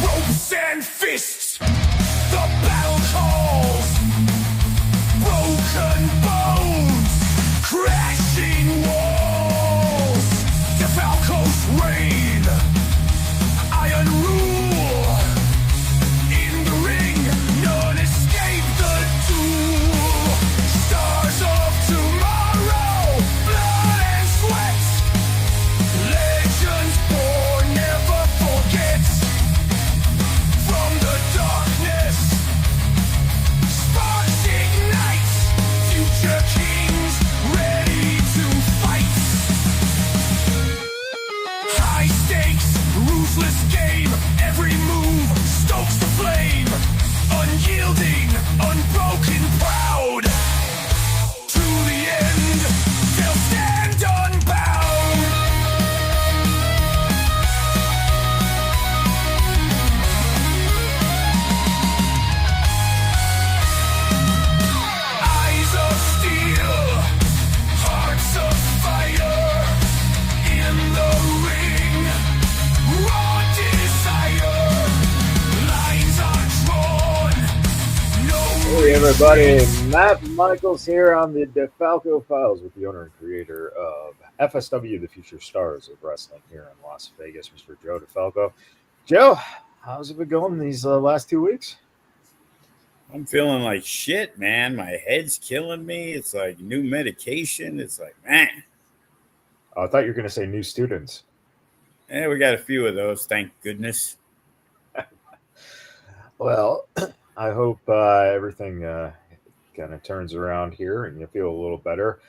Ropes and fists, the battle calls, broken bones, crashing walls, DeFalco's reign, iron rule, in the ring, none escape the duel, stars of tomorrow, blood and sweat, legends born, never forget. From the darkness, sparks ignite, future kings ready to fight. High stakes, ruthless game, every move stokes the flame. Unyielding, unbroken, proud. To the end, they'll stand unbound. Eyes of steel, hearts of fire, in the ring, raw desire, lines are drawn, no Hey everybody, Matt Michaels here on the DeFalco Files with the owner and creator of FSW, the Future Stars of Wrestling here in Las Vegas, Mr. Joe DeFalco. Joe, how's it been going these last 2 weeks? I'm feeling like shit, man. My head's killing me. It's like new medication. It's like, man. I thought you were going to say new students. We got a few of those, thank goodness. Well, I hope everything kind of turns around here and you feel a little better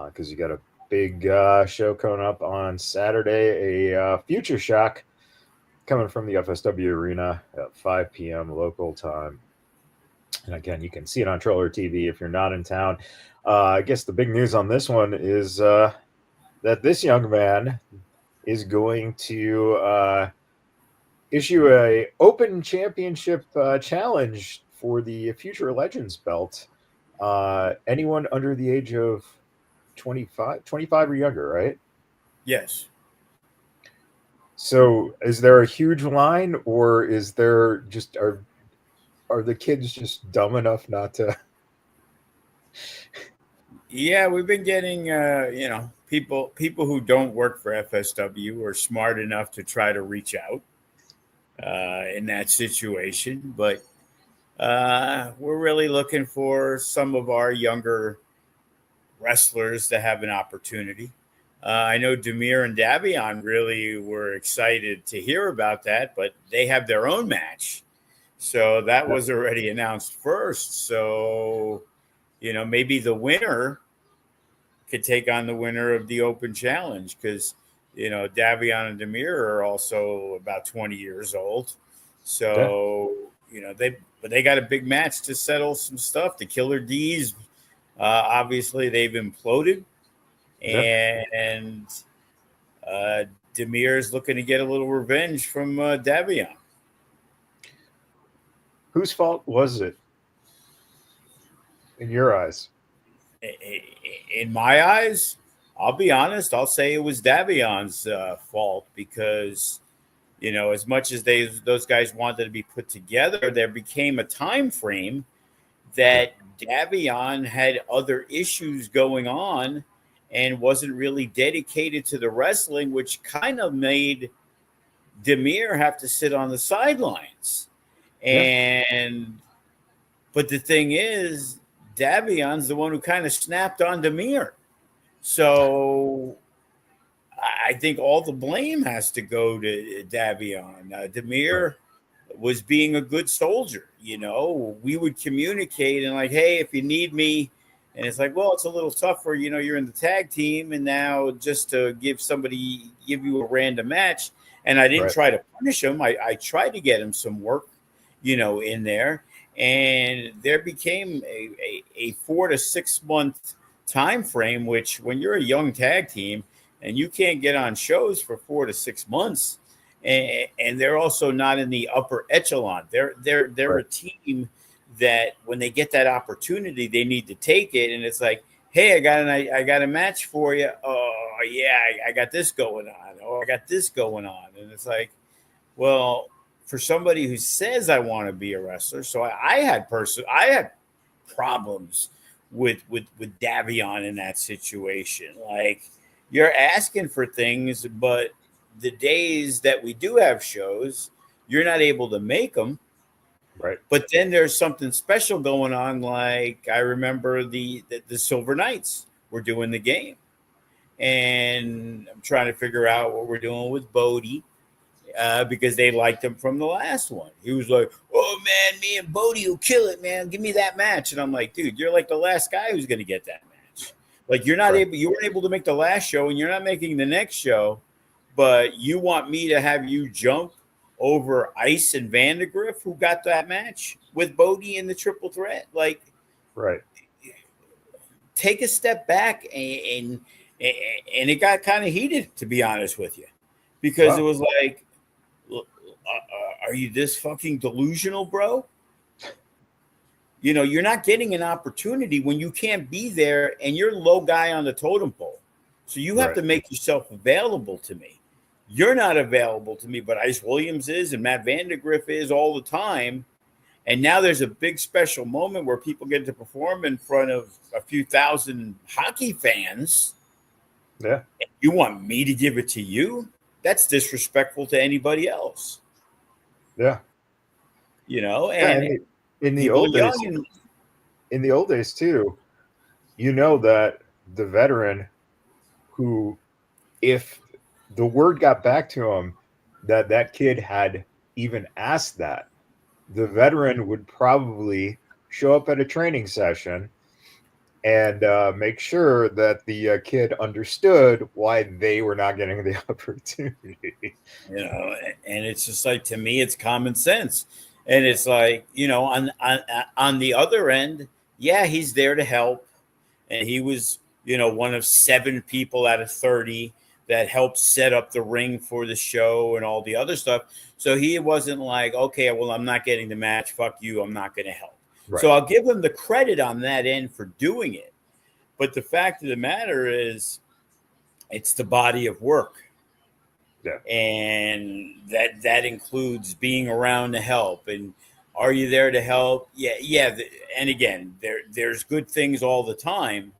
because you got a big show coming up on Saturday, a Future Shock coming from the FSW Arena at 5 p.m. local time. And again, you can see it on Troller TV if you're not in town. I guess the big news on this one is that this young man is going to issue a open championship challenge for the Future Legends belt. Anyone under the age of 25 or younger, right? Yes. So is there a huge line, or is there just are the kids just dumb enough not to? Yeah, we've been getting, people who don't work for FSW are smart enough to try to reach out in that situation. But we're really looking for some of our younger wrestlers to have an opportunity. I know Demir and Davion really were excited to hear about that, but they have their own match. So that was already announced first. So, maybe the winner could take on the winner of the Open Challenge because, Davion and Demir are also about 20 years old. So, they got a big match to settle some stuff. The Killer D's, obviously, they've imploded. And Demir's looking to get a little revenge from Davion. Whose fault was it in your eyes? In my eyes, I'll be honest. I'll say it was Davion's fault because, as much as those guys wanted to be put together, there became a time frame that Davion had other issues going on and wasn't really dedicated to the wrestling, which kind of made Demir have to sit on the sidelines. But the thing is, Davion's the one who kind of snapped on Demir. So I think all the blame has to go to Davion. Demir was being a good soldier. We would communicate and like, hey, if you need me. And it's like, well, it's a little tougher. You're in the tag team. And now just to give you a random match. And I didn't try to punish him. I tried to get him some work, in there. And there became a 4 to 6 month time frame, which when you're a young tag team and you can't get on shows for 4 to 6 months, and they're also not in the upper echelon. They're a team that when they get that opportunity, they need to take it. And it's like, hey, I got a match for you. Oh yeah, I got this going on. Oh, I got this going on, and it's like, well, for somebody who says I want to be a wrestler, so I had problems with Davion in that situation. Like, you're asking for things, but the days that we do have shows, you're not able to make them. Right. But then there's something special going on. Like, I remember the Silver Knights were doing the game, and I'm trying to figure out what we're doing with Bodie, because they liked him from the last one. He was like, "Oh man, me and Bodie will kill it, man. Give me that match." And I'm like, "Dude, you're like the last guy who's going to get that match. Like, Right. you weren't able to make the last show, and you're not making the next show, but you want me to have you jump over Ice and Vandegrift, who got that match with Bodie in the triple threat? Like, Right. take a step back." And it got kind of heated, to be honest with you, because it Wow. was like, are you this fucking delusional, bro? You know, you're not getting an opportunity when you can't be there and you're low guy on the totem pole. So you have Right. to make yourself available to me. You're not available to me, but Ice Williams is and Matt Vandegrift is all the time. And now there's a big special moment where people get to perform in front of a few thousand hockey fans. Yeah. You want me to give it to you? That's disrespectful to anybody else, Yeah. you know? Yeah. And In the people old days, young and too, you know that the veteran who, if the word got back to him that that kid had even asked that, the veteran would probably show up at a training session and make sure that the kid understood why they were not getting the opportunity. you know, and it's just like, to me, it's common sense. And it's like, you know, on the other end, yeah, he's there to help, and he was, you know, one of 7 people out of 30 that helped set up the ring for the show and all the other stuff. So he wasn't like, okay, well, I'm not getting the match, fuck you, I'm not going to help. Right. So I'll give him the credit on that end for doing it. But the fact of the matter is, it's the body of work. Yeah. And that includes being around to help. And are you there to help? Yeah. And again, there's good things all the time,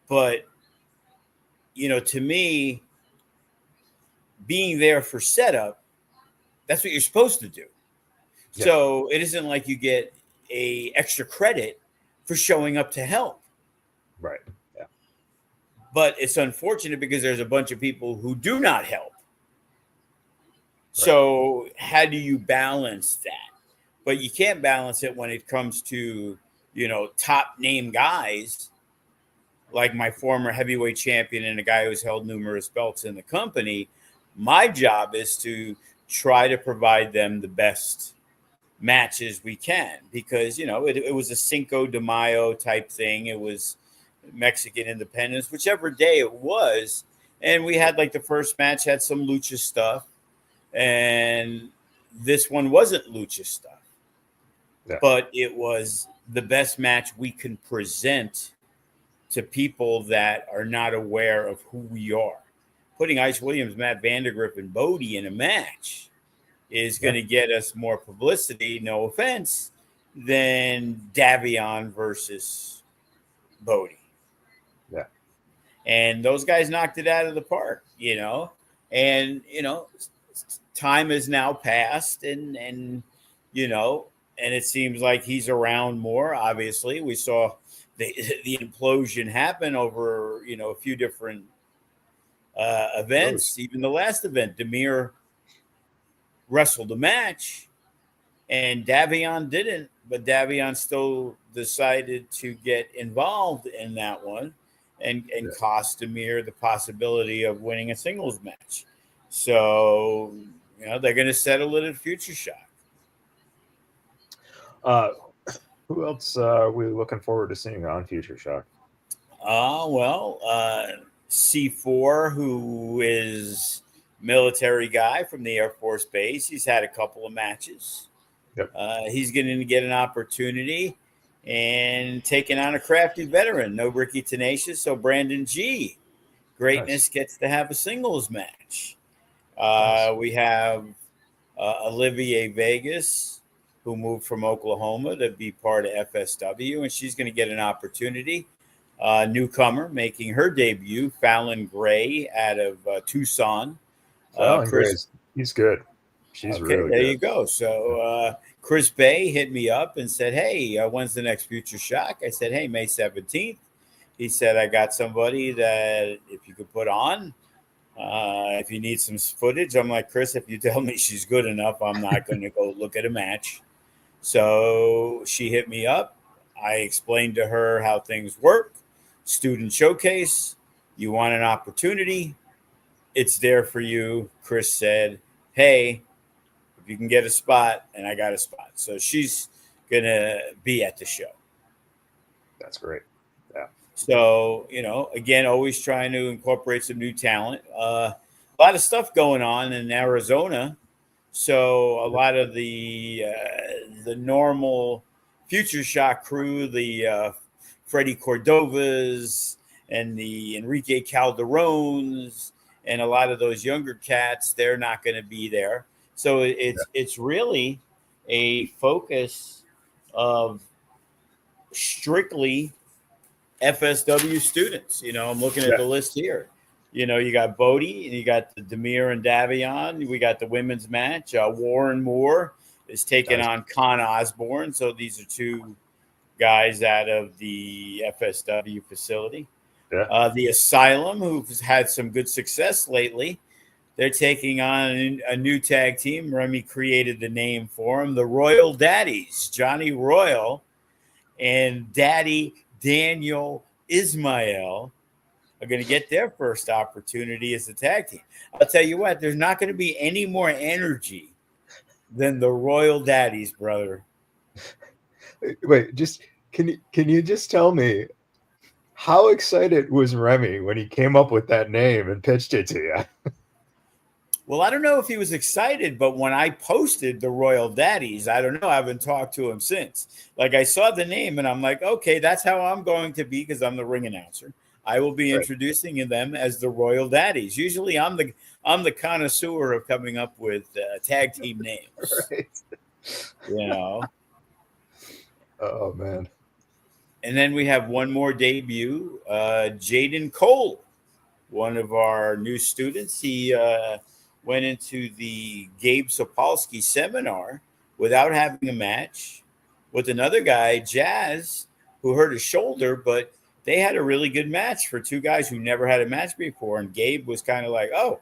but, you know, to me, being there for setup, that's what you're supposed to do. Yeah. So it isn't like you get a extra credit for showing up to help. Right. Yeah. But it's unfortunate because there's a bunch of people who do not help. So how do you balance that? But you can't balance it when it comes to, you know, top name guys like my former heavyweight champion and a guy who's held numerous belts in the company. My job is to try to provide them the best matches we can, because, you know, it was a Cinco de Mayo type thing. It was Mexican independence, whichever day it was. And we had, like, the first match had some lucha stuff, and this one wasn't lucha stuff. Yeah. But it was the best match we can present to people that are not aware of who we are. Putting Ice Williams, Matt Vandegrift, and Bodie in a match is going to get us more publicity, no offense, than Davion versus Bodie. Yeah. And those guys knocked it out of the park, you know. And, you know, time has now passed, and you know, and it seems like he's around more. Obviously, we saw the implosion happen over, you know, a few different events. Even the last event, Demir wrestled a match and Davion didn't, but Davion still decided to get involved in that one and cost Demir the possibility of winning a singles match. So, you know, they're going to settle it at Future Shock. Who else are we looking forward to seeing on Future Shock? C4, who is military guy from the Air Force Base. He's had a couple of matches. Yep. He's going to get an opportunity. and taking on a crafty veteran. No Ricky Tenacious, so Brandon G. Greatness Nice. gets to have a singles match. Nice. We have Olivier Vegas, who moved from Oklahoma to be part of FSW, and she's going to get an opportunity. Newcomer making her debut, Fallon Gray out of Tucson. Fallon Chris, Grace, he's good. She's okay, really there good. you go. So Chris Bay hit me up and said, "Hey, when's the next Future Shock?" I said, "Hey, May 17th." He said, "I got somebody that if you could put on, if you need some footage." I'm like, "Chris, if you tell me she's good enough, I'm not going to go look at a match." So she hit me up. I explained to her how things work. Student showcase. You want an opportunity? It's there for you. Chris said, "Hey, if you can get a spot," and I got a spot. So she's going to be at the show. That's great. Yeah. So, again, always trying to incorporate some new talent. A lot of stuff going on in Arizona. So a lot of the normal Future Shock crew, the Freddie Cordovas and the Enrique Calderones, and a lot of those younger cats, they're not going to be there. So it's really a focus of strictly FSW students. I'm looking at Yeah. the list here. You got Bodie, and you got the Demir and Davion. We got the women's match. Warren Moore is taking Nice. on Con Osborne. So these are two guys out of the FSW facility. Yeah. The Asylum, who's had some good success lately, they're taking on a new tag team. Remy created the name for them, the Royal Daddies, Johnny Royal and Daddy Daniel Ismail are going to get their first opportunity as a tag team. I'll tell you what, there's not going to be any more energy than the Royal Daddies, brother. Wait, just can you just tell me how excited was Remy when he came up with that name and pitched it to you? Well, I don't know if he was excited, but when I posted the Royal Daddies, I don't know. I haven't talked to him since. Like, I saw the name and I'm like, okay, that's how I'm going to be because I'm the ring announcer. I will be Right. introducing them as the Royal Daddies. Usually, I'm the connoisseur of coming up with tag team names. Right. Oh man. And then we have one more debut, Jaden Cole, one of our new students. He went into the Gabe Sapolsky seminar without having a match with another guy, Jazz, who hurt his shoulder, but they had a really good match for two guys who never had a match before. And Gabe was kind of like, "Oh,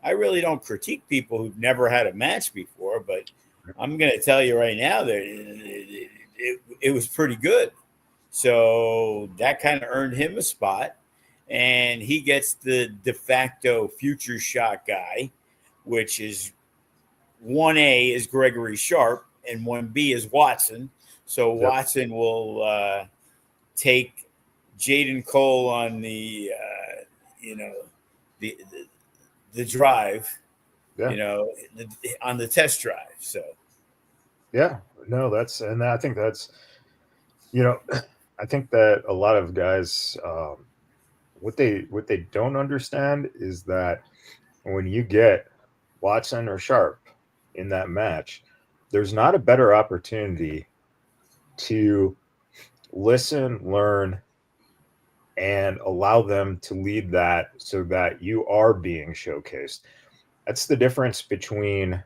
I really don't critique people who've never had a match before, but I'm going to tell you right now that it was pretty good." So that kind of earned him a spot. And he gets the DeFalco Future Shock guy, which is 1A is Gregory Sharp and 1B is Watson. So Yep. Watson will take Jaden Cole on the the drive, Yeah. On the test drive. So Yeah. No, I think that's I think that a lot of guys what they don't understand is that when you get Watson or Sharp in that match, there's not a better opportunity to listen, learn, and allow them to lead that so that you are being showcased. That's the difference between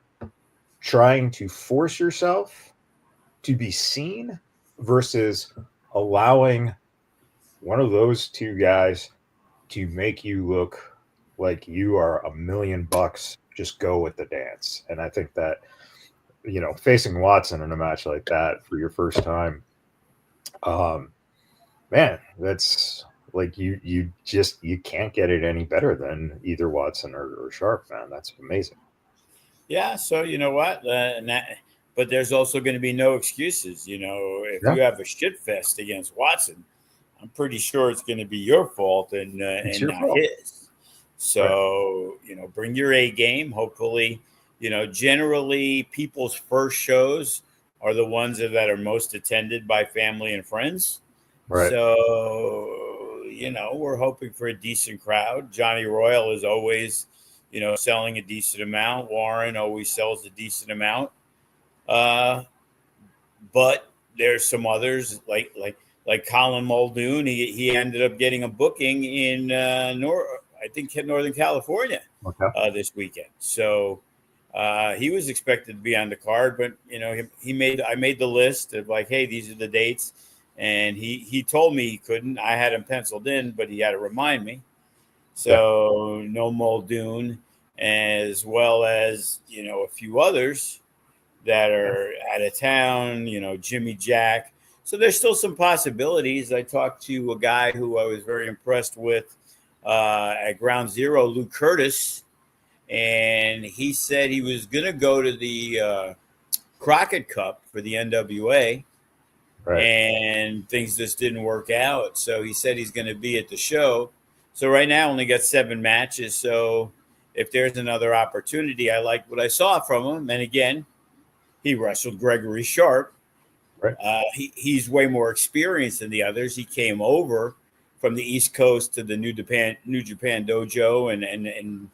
trying to force yourself to be seen versus allowing one of those two guys to make you look like you are $1,000,000. Just go with the dance. And I think that, facing Watson in a match like that for your first time, man, that's like you can't get it any better than either Watson or Sharp, man. That's amazing. yeah, so you know what? But there's also going to be no excuses. If Yeah, you have a shit fest against Watson, I'm pretty sure it's going to be your fault and it's and your not fault. his. So bring your A game. Hopefully, generally people's first shows are the ones that are most attended by family and friends. Right. So, we're hoping for a decent crowd. Johnny Royal is always, selling a decent amount. Warren always sells a decent amount. But there's some others like Colin Muldoon. He ended up getting a booking in Northern California Okay. this weekend. So he was expected to be on the card, but I made the list of like, hey, these are the dates, and he told me he couldn't. I had him penciled in, but he had to remind me. So no Muldoon, as well as a few others that are out of town. Jimmy Jack. So there's still some possibilities. I talked to a guy who I was very impressed with at Ground Zero, Lou Curtis, and he said he was going to go to the Crockett Cup for the NWA, Right. and things just didn't work out. So he said he's going to be at the show. So right now, only got 7 matches. So if there's another opportunity, I like what I saw from him. And again, he wrestled Gregory Sharp. Right. He's way more experienced than the others. He came over from the East Coast to the New Japan dojo and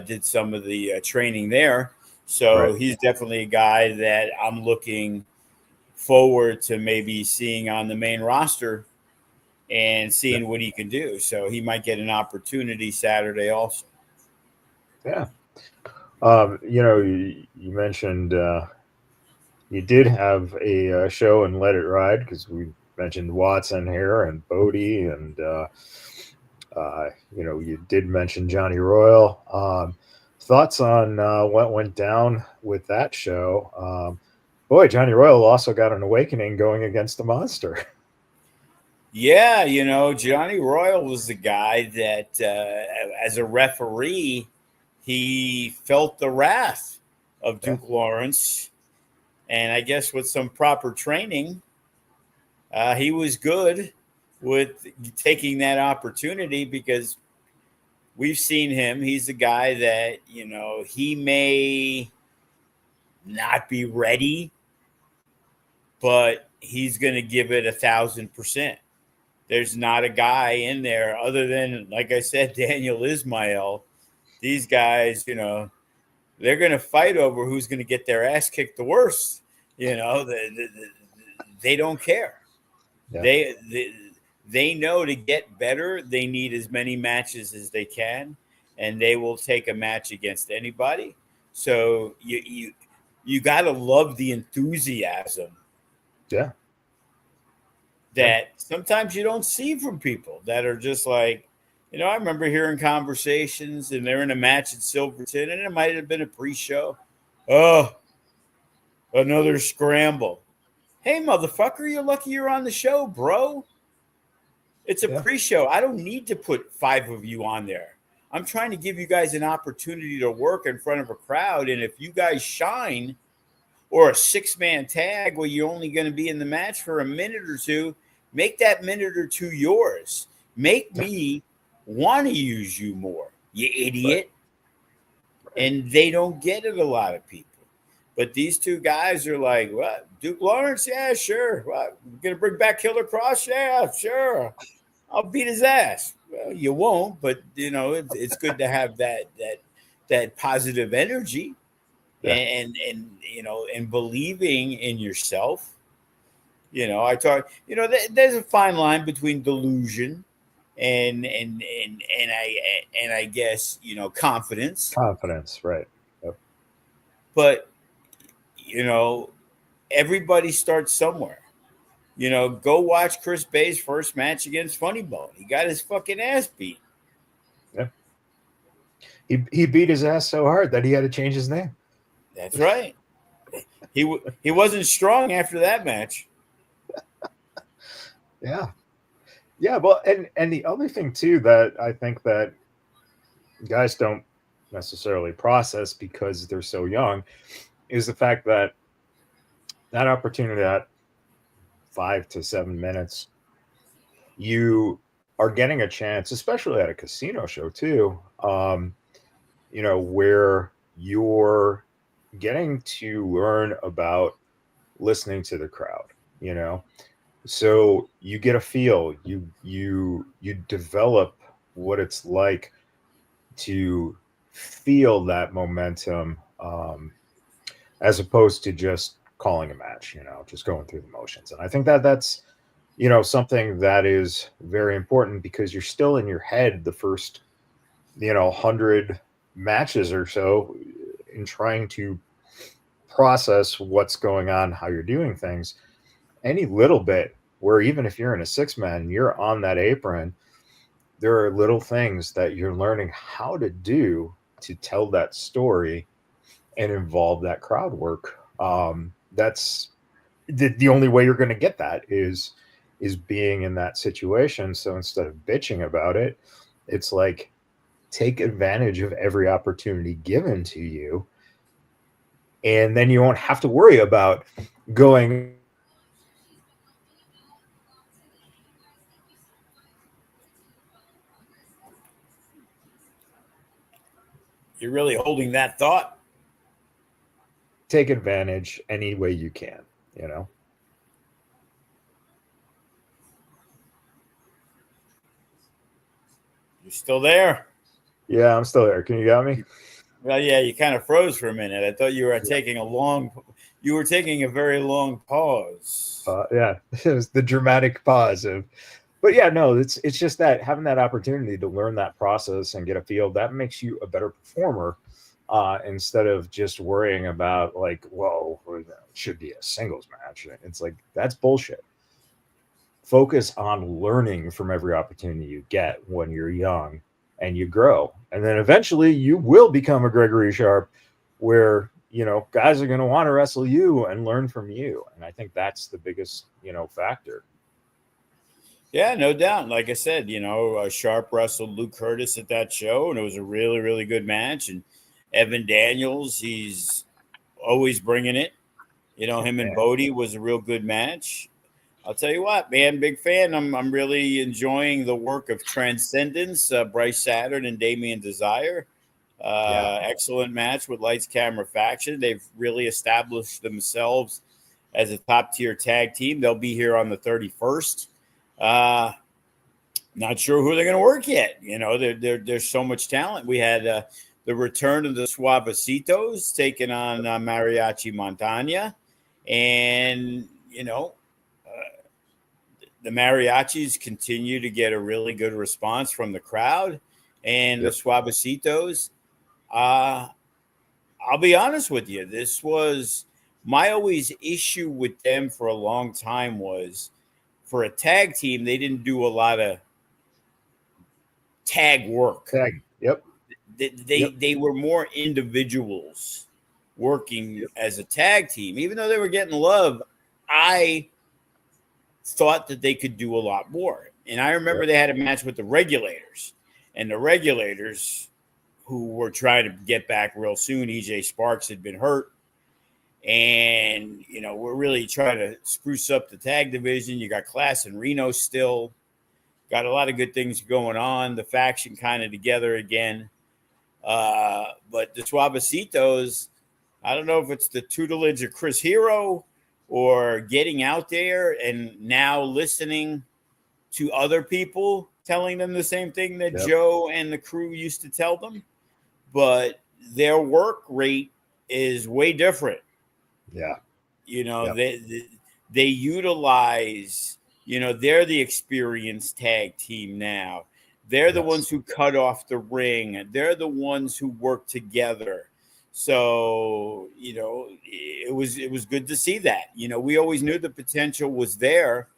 did some of the training there. So he's definitely a guy that I'm looking forward to maybe seeing on the main roster and seeing what he can do. So he might get an opportunity Saturday also. Yeah. You mentioned you did have a show in Let It Ride, because we mentioned Watson here and Bodie, and you did mention Johnny Royal. Thoughts on what went down with that show? Boy, Johnny Royal also got an awakening going against the Monster. Yeah, Johnny Royal was the guy that, as a referee, he felt the wrath of Duke Lawrence. And I guess with some proper training, he was good with taking that opportunity, because we've seen him. He's a guy that, he may not be ready, but he's going to give it 1,000%. There's not a guy in there other than, like I said, Daniel Ismail. These guys, they're going to fight over who's going to get their ass kicked the worst. They don't care. Yeah. They know to get better, they need as many matches as they can, and they will take a match against anybody. So you got to love the enthusiasm. Yeah. That sometimes you don't see from people that are just like, I remember hearing conversations, and they're in a match at Silverton, and it might have been a pre-show. Oh, another scramble. Hey, motherfucker, you're lucky you're on the show, bro. It's a pre-show. I don't need to put 5 of you on there. I'm trying to give you guys an opportunity to work in front of a crowd, and if you guys shine, or a 6-man tag where you're only going to be in the match for a minute or two, make that minute or two yours. Make me want to use you more, you idiot. Right. And they don't get it, a lot of people. But these two guys are like, what? Duke Lawrence? Yeah, sure. What? Going to bring back Killer Cross? Yeah, sure. I'll beat his ass. Well, you won't, but, it's good to have that positive energy. Yeah. And believing in yourself. I talk. There's a fine line between delusion and I guess confidence. Confidence, right? Yep. But everybody starts somewhere. Go watch Chris Bay's first match against Funny Bone. He got his fucking ass beat. Yeah. He beat his ass so hard that he had to change his name. That's right. He wasn't strong after that match. Yeah. Yeah, well, and the other thing too that I think that guys don't necessarily process because they're so young is the fact that opportunity at 5 to 7 minutes, you are getting a chance, especially at a casino show too, where you're getting to learn about listening to the crowd, you know. So you get a feel, you develop what it's like to feel that momentum, as opposed to just calling a match, just going through the motions. And I think that that's something that is very important, because you're still in your head the first 100 matches or so, in trying to process what's going on, how you're doing things. Any little bit where, even if you're in a six man, you're on that apron, there are little things that you're learning how to do to tell that story and involve that crowd work. That's the only way you're going to get that is being in that situation. So instead of bitching about it, it's like, take advantage of every opportunity given to you, and then you won't have to worry about going. You're really holding that thought. Take advantage any way you can. You're still there. Yeah, I'm still there. Can you got me? Well, yeah, you kind of froze for a minute. I thought you were taking a very long pause. Yeah, it was the dramatic pause of, but yeah, no, it's just that having that opportunity to learn that process and get a feel, that makes you a better performer, instead of just worrying about, like, whoa, it should be a singles match. It's like, that's bullshit. Focus on learning from every opportunity you get when you're young, and you grow, and then eventually you will become a Gregory Sharp, where guys are going to want to wrestle you and learn from you. And I think that's the biggest factor. Yeah, no doubt. Like I said, Sharp wrestled Luke Curtis at that show, and it was a really, really good match. And Evan Daniels, he's always bringing it. Him and Bodie was a real good match. I'll tell you what, man, big fan. I'm really enjoying the work of Transcendence, Bryce Saturn and Damian Desire. Excellent match with Lights Camera Faction. They've really established themselves as a top tier tag team. They'll be here on the 31st. Not sure who they're going to work yet. There's so much talent. We had the return of the Suavecitos taking on Mariachi Montana, and the Mariachis continue to get a really good response from the crowd, and the Suavecitos. I'll be honest with you. This was my always issue with them for a long time, was for a tag team, they didn't do a lot of tag work. They were more individuals working as a tag team. Even though they were getting love, I thought that they could do a lot more. And I remember they had a match with the Regulators, and the Regulators, who were trying to get back real soon. EJ Sparks had been hurt. And, we're really trying to spruce up the tag division. You got Class and Reno still. Got a lot of good things going on. The faction kind of together again. But the Suavecitos, I don't know if it's the tutelage of Chris Hero or getting out there and now listening to other people telling them the same thing that Joe and the crew used to tell them. But their work rate is way different. Yeah. They utilize, they're the experienced tag team now. They're the ones who cut off the ring. They're the ones who work together. So, it was good to see that. We always knew the potential was there,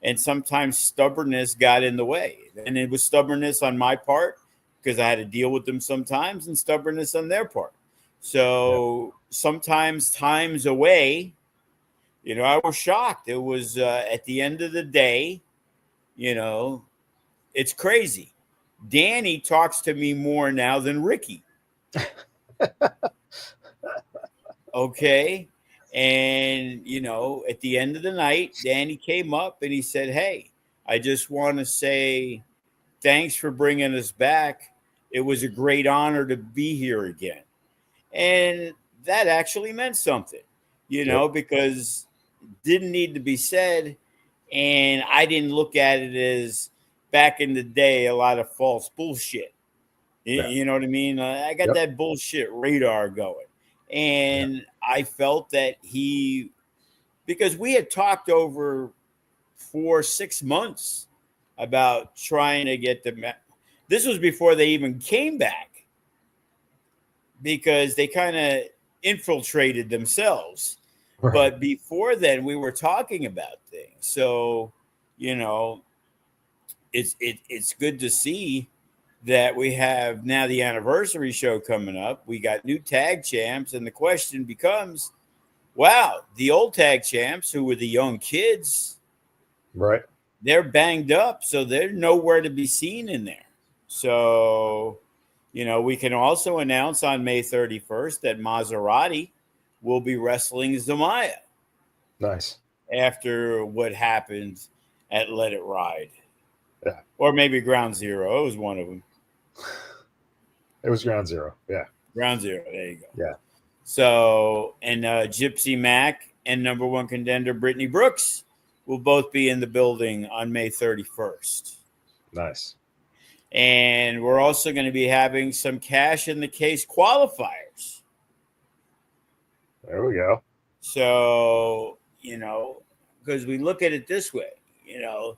and sometimes stubbornness got in the way. And it was stubbornness on my part, because I had to deal with them sometimes, and stubbornness on their part. So sometimes time's away. I was shocked. It was at the end of the day, it's crazy. Danny talks to me more now than Ricky. Okay. And, at the end of the night, Danny came up and he said, "Hey, I just want to say thanks for bringing us back. It was a great honor to be here again." And that actually meant something, because didn't need to be said. And I didn't look at it as back in the day, a lot of false bullshit. Yeah. You know what I mean? I got Yep. that bullshit radar going. And I felt that because we had talked over for 6 months about trying to get this was before they even came back, because they kind of infiltrated themselves. Right. But before then, we were talking about things. So, you know, it's good to see that we have now the anniversary show coming up. We got new tag champs, and the question becomes, wow, the old tag champs who were the young kids, Right. they're banged up, so they're nowhere to be seen in there. So, you know, we can also announce on May 31st that Maserati will be wrestling Zamaya Nice. after what happened at Let It Ride. Yeah. Or maybe Ground Zero. It was one of them. It was Ground Zero. Yeah. Ground Zero. There you go. Yeah. So, and Gypsy Mac and number one contender Brittany Brooks will both be in the building on May 31st. Nice. And we're also going to be having some cash in the case qualifiers. There we go. So, you know, because we look at it this way, you know,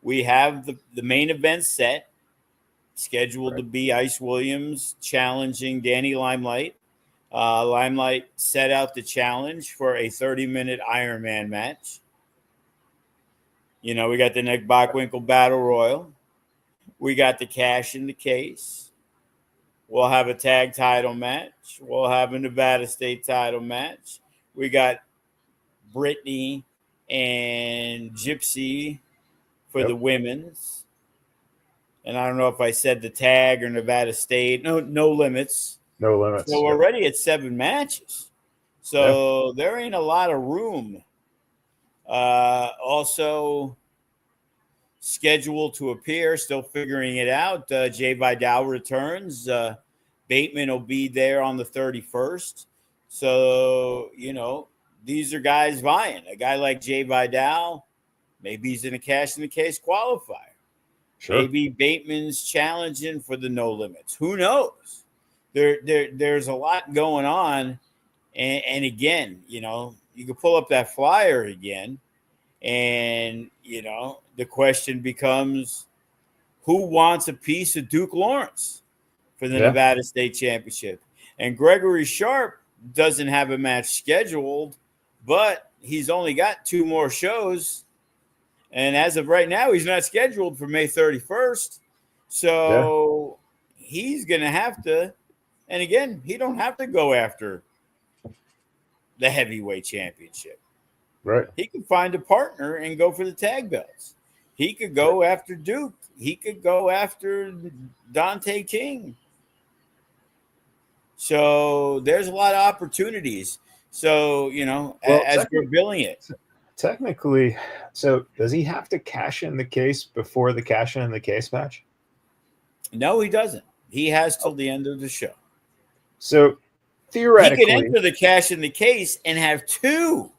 we have the main event set scheduled to be Ice Williams challenging Danny Limelight. Limelight set out the challenge for a 30-minute Iron Man match. You know, we got the Nick Bockwinkel Battle Royal. We got the cash in the case. We'll have a tag title match. We'll have a Nevada State title match. We got Brittany and Gypsy for the women's. And I don't know if I said the tag or Nevada State. No limits. No limits. So we're already at 7 matches. So there ain't a lot of room. Also scheduled to appear, still figuring it out. Jay Vidal returns. Bateman will be there on the 31st. So, you know, these are guys vying. A guy like Jay Vidal, maybe he's in a cash in the case qualifier. Sure. Maybe Bateman's challenging for the no limits. Who knows? There's a lot going on. And again, you know, you can pull up that flyer again. And, you know, the question becomes, who wants a piece of Duke Lawrence for the Nevada State Championship? And Gregory Sharp doesn't have a match scheduled, but he's only got 2 more shows. And as of right now, he's not scheduled for May 31st. So he's going to have to, and again, he don't have to go after the heavyweight championship. Right. He could find a partner and go for the tag belts. He could go after Duke. He could go after Dante King. So there's a lot of opportunities. So, you know, as we're billing it. Technically, so does he have to cash in the case before the cash in the case match? No, he doesn't. He has till the end of the show. So theoretically, he could enter the cash in the case and have 2.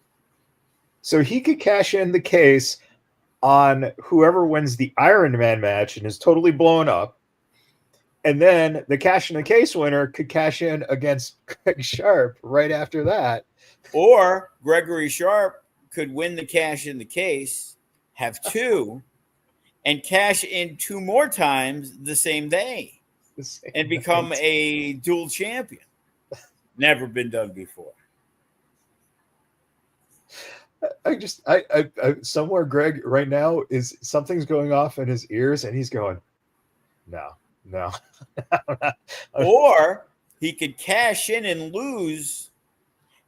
So he could cash in the case on whoever wins the Iron Man match and is totally blown up. And then the cash in the case winner could cash in against Greg Sharp right after that. Or Gregory Sharp could win the cash in the case, have 2, and cash in 2 more times the same day and become a dual champion. Never been done before. I somewhere Greg right now is something's going off in his ears and he's going, no. Or he could cash in and lose,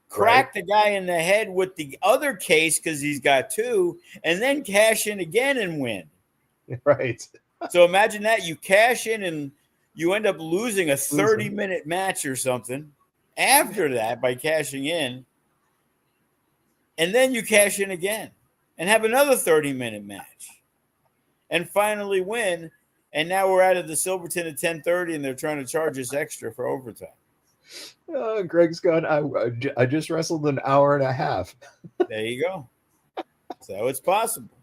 crack the guy in the head with the other case because he's got 2, and then cash in again and win. Right. So imagine that. You cash in and you end up losing a 30-minute match or something after that by cashing in. And then you cash in again and have another 30-minute match and finally win. And now we're out of the Silverton at 10:30 and they're trying to charge us extra for overtime. Greg's gone. I just wrestled an hour and a half. There you go. So it's possible.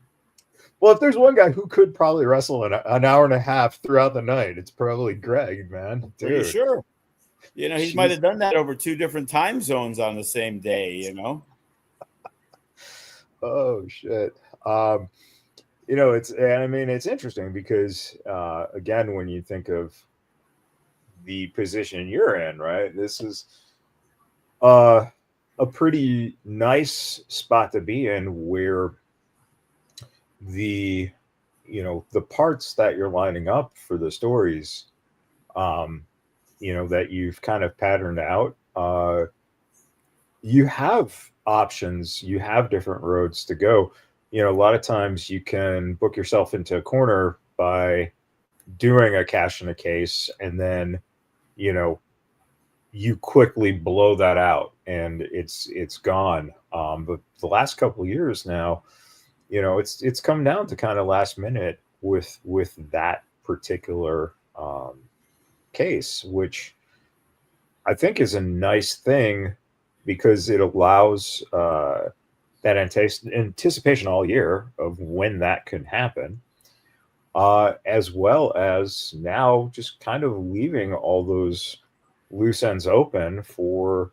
Well, if there's one guy who could probably wrestle an hour and a half throughout the night, it's probably Greg, man. Pretty Dude. sure. You know, he might have done that over 2 different time zones on the same day, you know? Oh, shit. You know, it's interesting because, again, when you think of the position you're in, right, this is a pretty nice spot to be in where the, the parts that you're lining up for the stories, that you've kind of patterned out, you have options, you have different roads to go. A lot of times you can book yourself into a corner by doing a cash in a case, and then, you know, you quickly blow that out and it's gone. But the last couple of years now, it's come down to kind of last minute with that particular case, which I think is a nice thing because it allows that anticipation all year of when that could happen, as well as now just kind of leaving all those loose ends open for,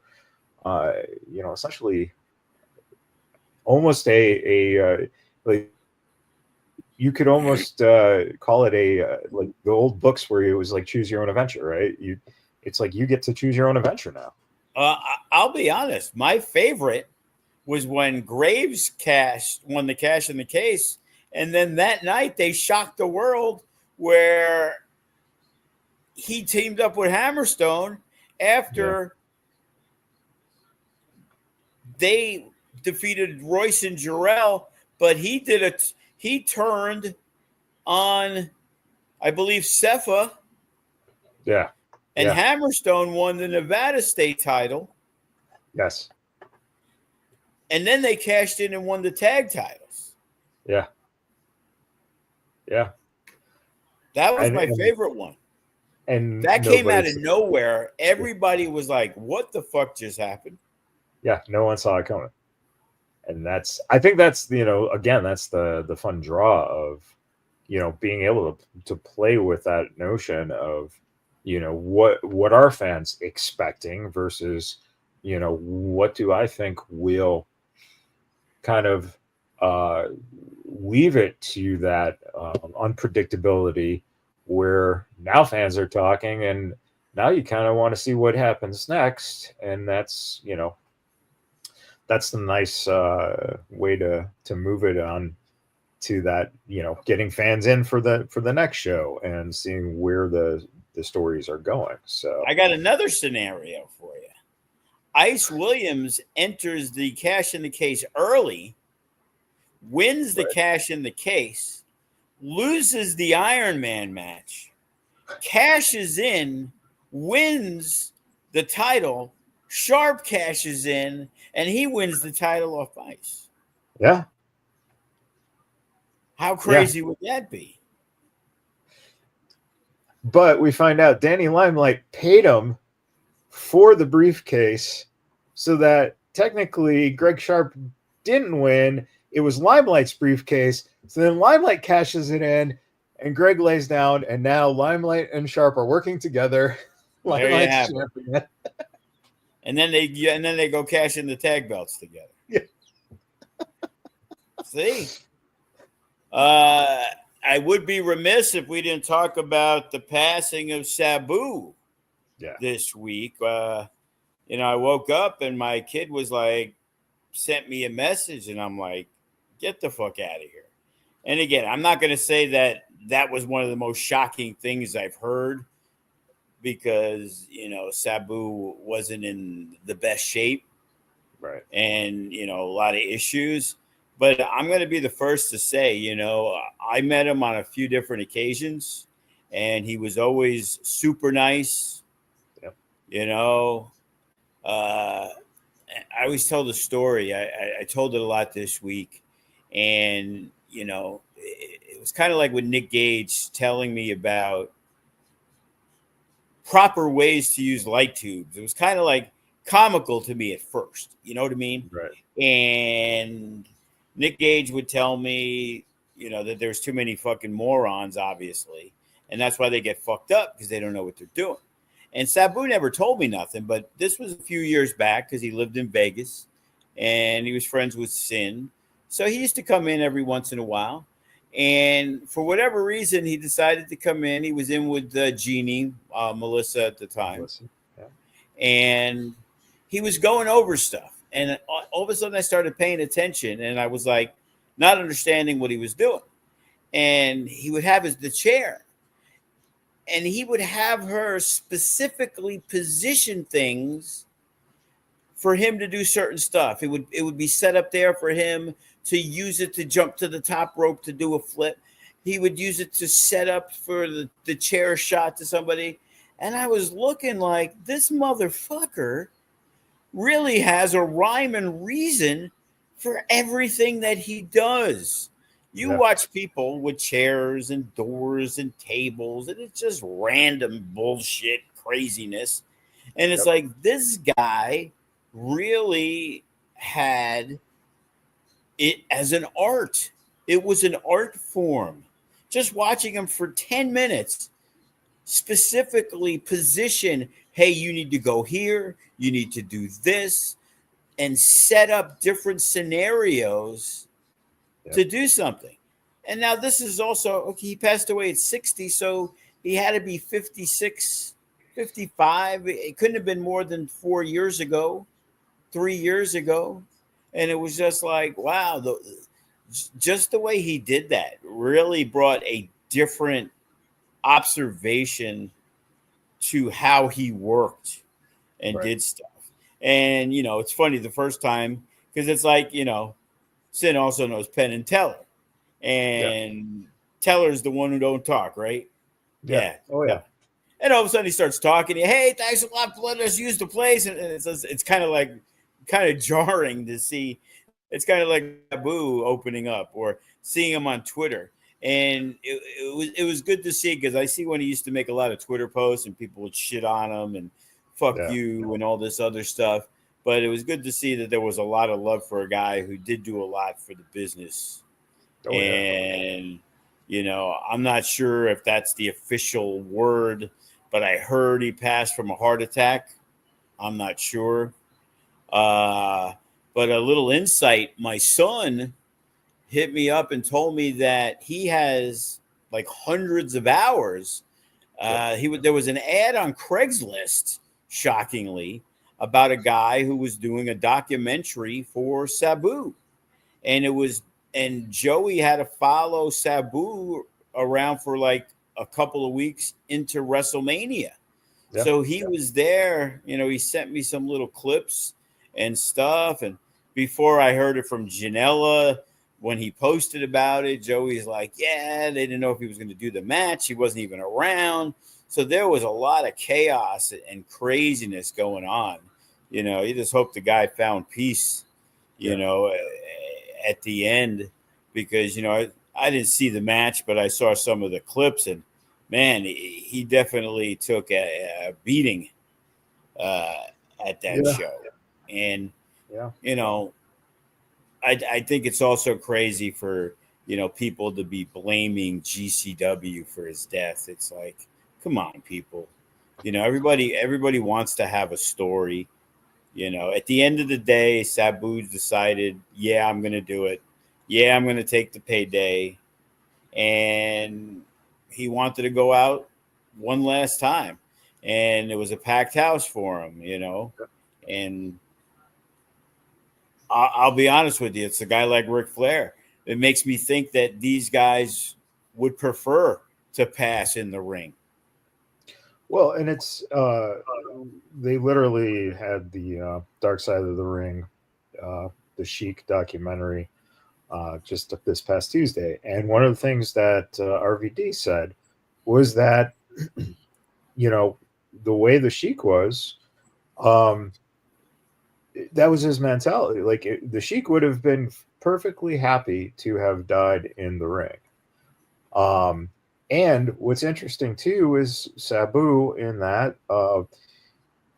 essentially almost like you could almost call it like the old books where it was like choose your own adventure, right? It's like you get to choose your own adventure now. I'll be honest. My favorite was when Graves won the cash in the case, and then that night they shocked the world where he teamed up with Hammerstone after they defeated Royce and Jarrell, but he turned on, I believe, Cepha. Yeah. And Hammerstone won the Nevada state title. Yes. And then they cashed in and won the tag titles. Yeah. Yeah. That was my favorite one. And that came out of nowhere. Everybody was like, what the fuck just happened? Yeah, no one saw it coming. And I think that's, again, that's the fun draw of, being able to play with that notion of, what are fans expecting versus, what do I think will kind of leave it to that unpredictability where now fans are talking and now you kind of want to see what happens next. And that's, that's the nice way to move it on to that, getting fans in for the next show and seeing where the stories are going. So I got another scenario for you. Ice Williams enters the cash in the case early, wins the cash in the case, loses the Iron Man match, cashes in, wins the title, Sharp cashes in, and he wins the title off Ice. Yeah. How crazy would that be? But we find out Danny Limelight paid him for the briefcase so that technically Greg Sharp didn't win. It was Limelight's briefcase. So then Limelight cashes it in and Greg lays down, and now Limelight and Sharp are working together. Limelight's champion. And then they go cash in the tag belts together. Yeah. See? I would be remiss if we didn't talk about the passing of Sabu this week. I woke up and my kid was like, sent me a message, and I'm like, get the fuck out of here. And again, I'm not going to say that was one of the most shocking things I've heard because, Sabu wasn't in the best shape. Right. And, a lot of issues. But I'm going to be the first to say, I met him on a few different occasions, and he was always super nice. Yep. I always tell the story. I told it a lot this week. And, it was kind of like with Nick Gage telling me about proper ways to use light tubes. It was kind of like comical to me at first. You know what I mean? Right. And Nick Gage would tell me, that there's too many fucking morons, obviously, and that's why they get fucked up because they don't know what they're doing. And Sabu never told me nothing, but this was a few years back because he lived in Vegas and he was friends with Sin. So he used to come in every once in a while. And for whatever reason, he decided to come in. He was in with Jeannie, Melissa at the time. Yeah. And he was going over stuff. And all of a sudden I started paying attention and I was like, not understanding what he was doing. And he would have the chair. And he would have her specifically position things for him to do certain stuff. It would be set up there for him to use it to jump to the top rope to do a flip. He would use it to set up for the chair shot to somebody. And I was looking like, this motherfucker really has a rhyme and reason for everything that he does. You watch people with chairs and doors and tables, and it's just random bullshit craziness. And it's like, this guy really had it as an art. It was an art form. Just watching him for 10 minutes, specifically position, hey, you need to go here, you need to do this, and set up different scenarios to do something. And now this is also, okay, he passed away at 60, so he had to be 56, 55. It couldn't have been more than 4 years ago, 3 years ago. And it was just like, wow, just the way he did that really brought a different observation to how he worked and did stuff. And, it's funny the first time, because it's like, Sin also knows Penn and Teller. And Teller's the one who don't talk, right? Yeah. Oh, yeah. And all of a sudden he starts talking. Hey, thanks a lot for letting us use the place. And it's kind of jarring to see. It's kind of like Sabu opening up or seeing him on Twitter. And it was good to see because I see when he used to make a lot of Twitter posts and people would shit on him and fuck you and all this other stuff. But it was good to see that there was a lot of love for a guy who did do a lot for the business. And, I'm not sure if that's the official word, but I heard he passed from a heart attack. I'm not sure. But a little insight, my son hit me up and told me that he has like hundreds of hours. There was an ad on Craigslist, shockingly, about a guy who was doing a documentary for Sabu. And Joey had to follow Sabu around for like a couple of weeks into WrestleMania. So he was there, he sent me some little clips and stuff. And before I heard it from Janela, when he posted about it, Joey's like, they didn't know if he was going to do the match. He wasn't even around. So there was a lot of chaos and craziness going on. You just hope the guy found peace, at the end, because, I didn't see the match, but I saw some of the clips, and man, he definitely took a beating at that show. And, I think it's also crazy for, people to be blaming GCW for his death. It's like, come on, people. Everybody wants to have a story. At the end of the day, Sabu decided, I'm going to do it. I'm going to take the payday. And he wanted to go out one last time. And it was a packed house for him, And I'll be honest with you. It's a guy like Ric Flair. It makes me think that these guys would prefer to pass in the ring. Well, and it's they literally had the Dark Side of the Ring, the Sheik documentary, just this past Tuesday. And one of the things that RVD said was that, the way the Sheik was, that was his mentality. Like the Sheik would have been perfectly happy to have died in the ring. And what's interesting too is Sabu in that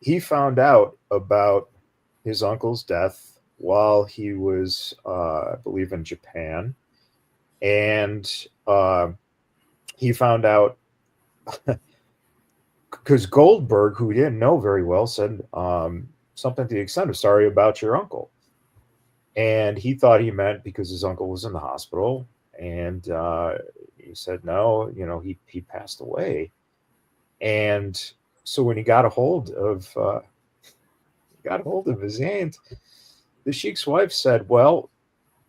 he found out about his uncle's death while he was, I believe, in Japan, and he found out because Goldberg, who he didn't know very well, said something to the extent of "Sorry about your uncle," and he thought he meant because his uncle was in the hospital, and he said no, he passed away, and so when he got a hold of his aunt, the Sheik's wife said, "Well,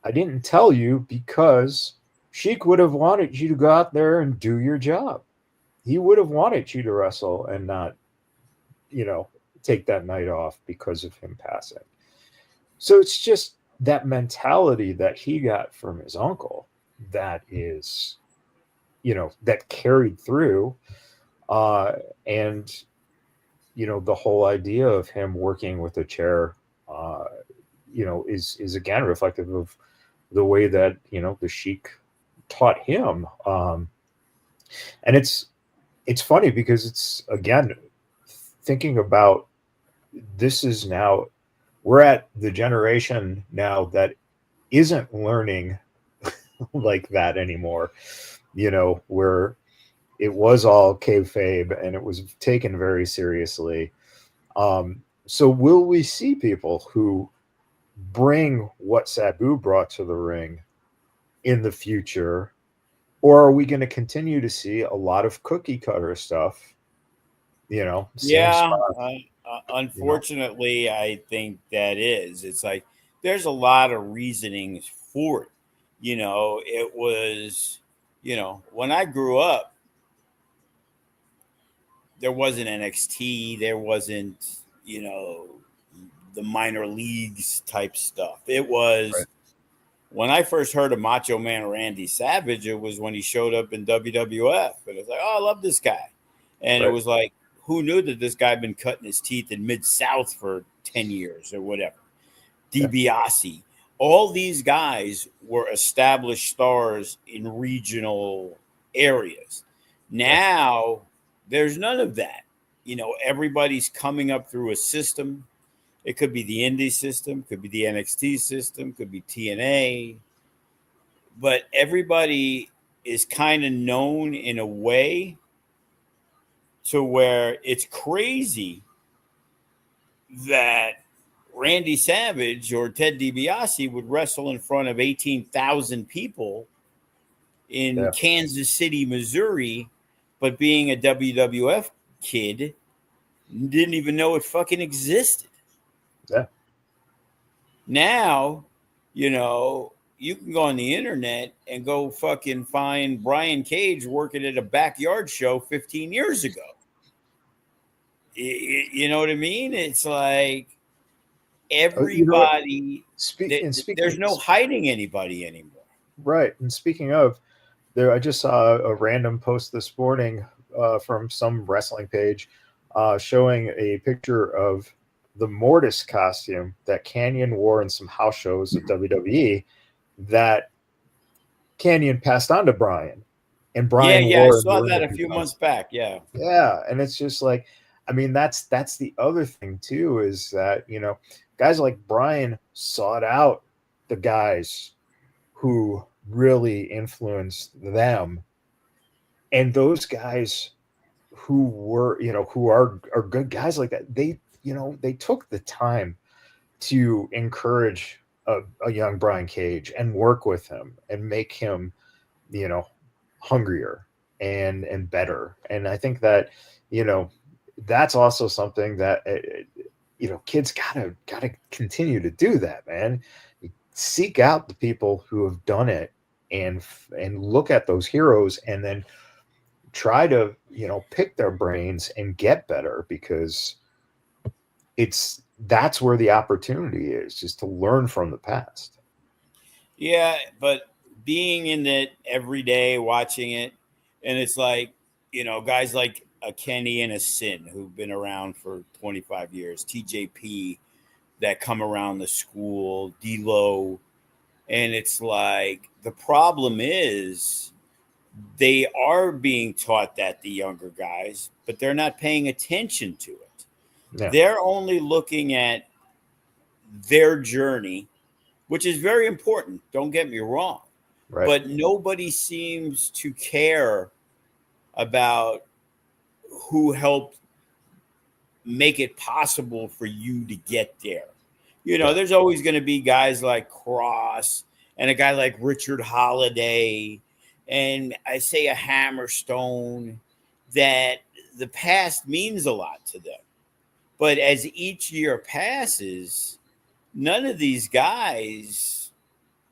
I didn't tell you because Sheik would have wanted you to go out there and do your job. He would have wanted you to wrestle and not, you know, take that night off because of him passing." So it's just that mentality that he got from his uncle that is, that carried through. Uh, and, the whole idea of him working with a chair, uh, is again reflective of the way that, the Sheik taught him. And it's funny because it's again thinking about this is now we're at the generation now that isn't learning like that anymore, where it was all kayfabe and it was taken very seriously. So will we see people who bring what Sabu brought to the ring in the future, or are we going to continue to see a lot of cookie cutter stuff? Same Yeah, spot. You know, unfortunately, I think that is. It's like there's a lot of reasonings for it. It was, when I grew up, there wasn't NXT, there wasn't, the minor leagues type stuff. It right? was when I first heard of Macho Man Randy Savage, it was when he showed up in WWF. And it's like, oh, I love this guy. And it Right. was like, who knew that this guy had been cutting his teeth in Mid South for 10 years or whatever? Yeah. DiBiase. All these guys were established stars in regional areas. Yeah. Now, there's none of that. Everybody's coming up through a system. It could be the indie system, could be the NXT system, could be TNA, but everybody is kind of known in a way to where it's crazy that Randy Savage or Ted DiBiase would wrestle in front of 18,000 people in Yeah. Kansas City, Missouri, but being a WWF kid, didn't even know it fucking existed. Yeah. Now, you can go on the internet and go fucking find Brian Cage working at a backyard show 15 years ago. You know what I mean? It's like You know what? everybody, there's no hiding anybody anymore. Right. And speaking of, I just saw a random post this morning from some wrestling page showing a picture of the Mortis costume that Canyon wore in some house shows of WWE that Canyon passed on to Brian, and Yeah, Brian yeah, I wore in the saw ring that a a few few months times. back. Yeah. Yeah, and it's just like, I mean, that's the other thing too is that guys like Brian sought out the guys who really influenced them, and those guys who were who are good guys like that, they took the time to encourage a young Brian Cage and work with him and make him you know hungrier and better. And I think that you know that's also something that kids gotta continue to do that, man. Seek out the people who have done it and look at those heroes and then try to pick their brains and get better, because that's where the opportunity is, just to learn from the past. Yeah, but being in it every day, watching it, and it's like, guys like a Kenny and a Sin who've been around for 25 years, TJP that come around the school, D'Lo, and it's like the problem is they are being taught that, the younger guys, but they're not paying attention to it. Yeah. They're only looking at their journey, which is very important. Don't get me wrong. Right. But nobody seems to care about who helped make it possible for you to get there. There's always going to be guys like Cross and a guy like Richard Holiday and Isaiah Hammerstone that the past means a lot to them. But as each year passes, none of these guys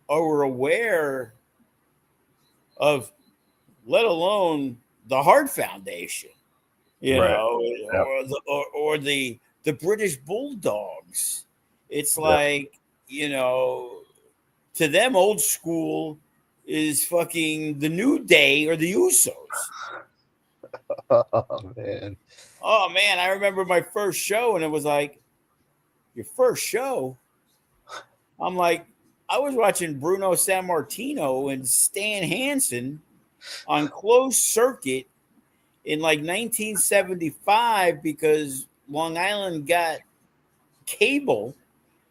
are aware of, let alone the Hart Foundation, or the British Bulldogs. It's like, to them, old school is fucking the New Day or the Usos. Oh, man. Oh, man. I remember my first show, and it was like, your first show? I'm like, I was watching Bruno Sammartino and Stan Hansen on closed circuit in like 1975 because Long Island got cable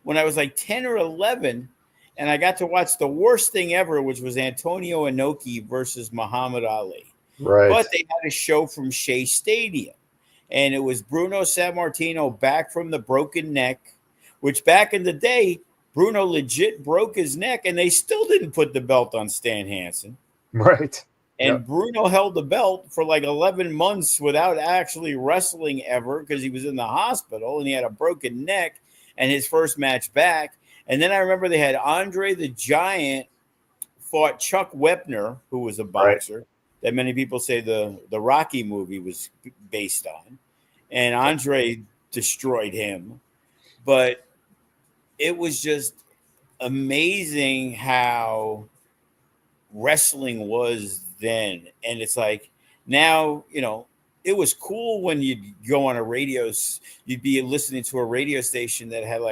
when I was like 10 or 11, and I got to watch the worst thing ever, which was Antonio Inoki versus Muhammad Ali. Right. But they had a show from Shea Stadium, and it was Bruno Sammartino back from the broken neck, which back in the day, Bruno legit broke his neck, and they still didn't put the belt on Stan Hansen. Right. And Bruno held the belt for like 11 months without actually wrestling ever because he was in the hospital and he had a broken neck and his first match back. And then I remember they had Andre the Giant fought Chuck Wepner, who was a boxer that many people say the Rocky movie was based on. And Andre destroyed him. But it was just amazing how wrestling was then. And it's like now, it was cool when you'd go on you'd be listening to a radio station that had